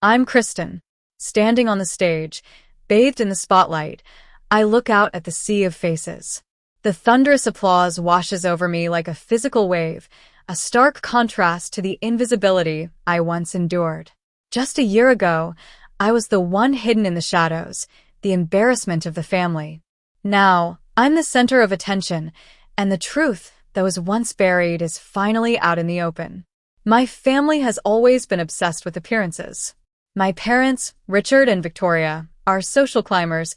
I'm Kristen. Standing on the stage, bathed in the spotlight, I look out at the sea of faces. The thunderous applause washes over me like a physical wave, a stark contrast to the invisibility I once endured. Just a year ago, I was the one hidden in the shadows, the embarrassment of the family. Now, I'm the center of attention, and the truth that was once buried is finally out in the open. My family has always been obsessed with appearances. My parents, Richard and Victoria, are social climbers,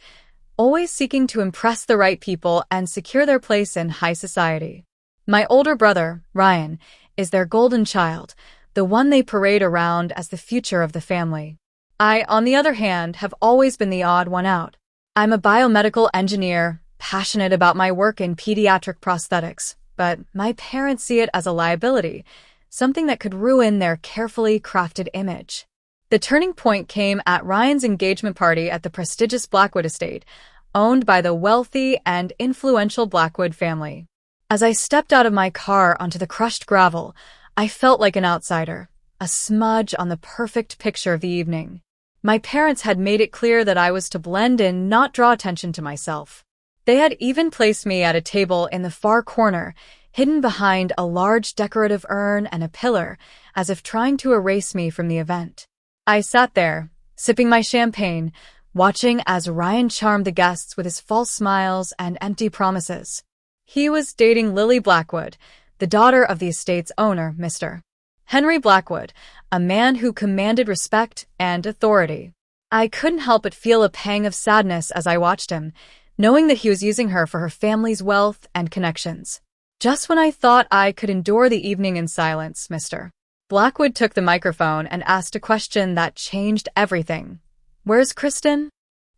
always seeking to impress the right people and secure their place in high society. My older brother, Ryan, is their golden child, the one they parade around as the future of the family. I, on the other hand, have always been the odd one out. I'm a biomedical engineer, passionate about my work in pediatric prosthetics, but my parents see it as a liability, something that could ruin their carefully crafted image. The turning point came at Ryan's engagement party at the prestigious Blackwood estate, owned by the wealthy and influential Blackwood family. As I stepped out of my car onto the crushed gravel, I felt like an outsider, a smudge on the perfect picture of the evening. My parents had made it clear that I was to blend in, not draw attention to myself. They had even placed me at a table in the far corner, hidden behind a large decorative urn and a pillar, as if trying to erase me from the event. I sat there, sipping my champagne, watching as Ryan charmed the guests with his false smiles and empty promises. He was dating Lily Blackwood, the daughter of the estate's owner, Mr. Henry Blackwood, a man who commanded respect and authority. I couldn't help but feel a pang of sadness as I watched him, knowing that he was using her for her family's wealth and connections. Just when I thought I could endure the evening in silence, Mr. Blackwood took the microphone and asked a question that changed everything. "Where's Kristen?"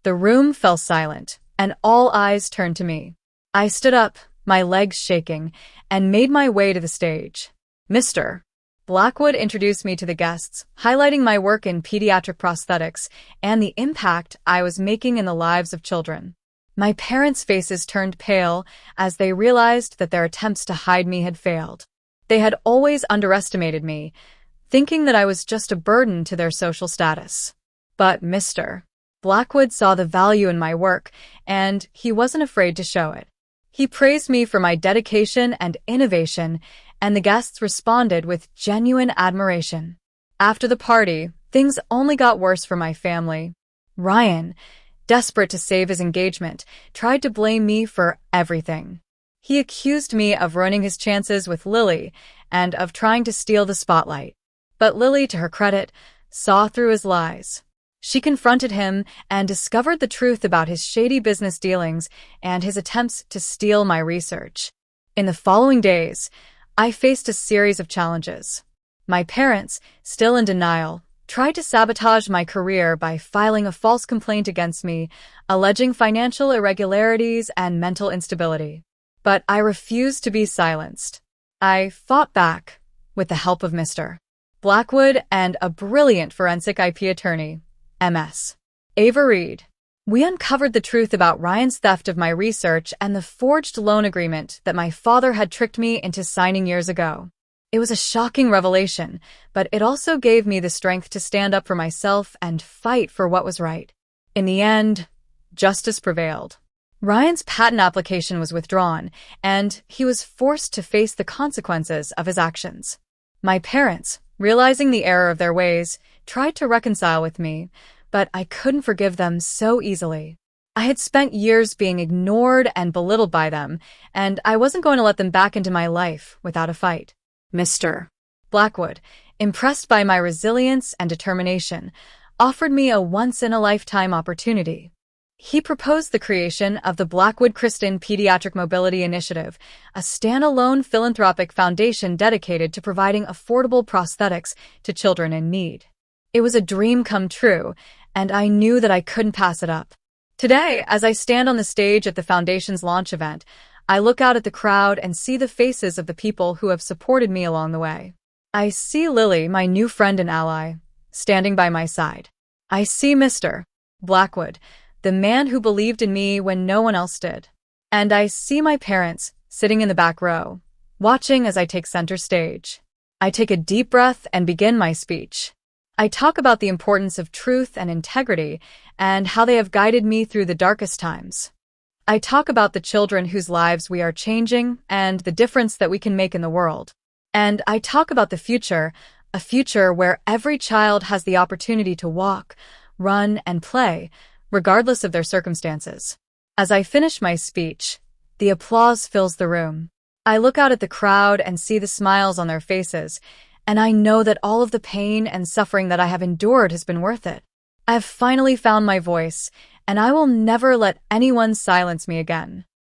The room fell silent, and all eyes turned to me. I stood up, my legs shaking, and made my way to the stage. "Mr. Blackwood introduced me to the guests, highlighting my work in pediatric prosthetics and the impact I was making in the lives of children. My parents' faces turned pale as they realized that their attempts to hide me had failed. They had always underestimated me, thinking that I was just a burden to their social status. But Mr. Blackwood saw the value in my work, and he wasn't afraid to show it. He praised me for my dedication and innovation, and the guests responded with genuine admiration. After the party, things only got worse for my family. Ryan, desperate to save his engagement, tried to blame me for everything. He accused me of ruining his chances with Lily and of trying to steal the spotlight. But Lily, to her credit, saw through his lies. She confronted him and discovered the truth about his shady business dealings and his attempts to steal my research. In the following days, I faced a series of challenges. My parents, still in denial, tried to sabotage my career by filing a false complaint against me, alleging financial irregularities and mental instability. But I refused to be silenced. I fought back, with the help of Mr. Blackwood and a brilliant forensic IP attorney, MS. Ava Reed. We uncovered the truth about Ryan's theft of my research and the forged loan agreement that my father had tricked me into signing years ago. It was a shocking revelation, but it also gave me the strength to stand up for myself and fight for what was right. In the end, justice prevailed. Ryan's patent application was withdrawn, and he was forced to face the consequences of his actions. My parents, realizing the error of their ways, tried to reconcile with me, but I couldn't forgive them so easily. I had spent years being ignored and belittled by them, and I wasn't going to let them back into my life without a fight. Mr. Blackwood, impressed by my resilience and determination, offered me a once-in-a-lifetime opportunity. He proposed the creation of the Blackwood Kristen Pediatric Mobility Initiative, a standalone philanthropic foundation dedicated to providing affordable prosthetics to children in need. It was a dream come true, and I knew that I couldn't pass it up. Today, as I stand on the stage at the foundation's launch event, I look out at the crowd and see the faces of the people who have supported me along the way. I see Lily, my new friend and ally, standing by my side. I see Mr. Blackwood, the man who believed in me when no one else did. And I see my parents sitting in the back row, watching as I take center stage. I take a deep breath and begin my speech. I talk about the importance of truth and integrity and how they have guided me through the darkest times. I talk about the children whose lives we are changing and the difference that we can make in the world. And I talk about the future, a future where every child has the opportunity to walk, run, and play, regardless of their circumstances. As I finish my speech, the applause fills the room. I look out at the crowd and see the smiles on their faces, and I know that all of the pain and suffering that I have endured has been worth it. I have finally found my voice, and I will never let anyone silence me again.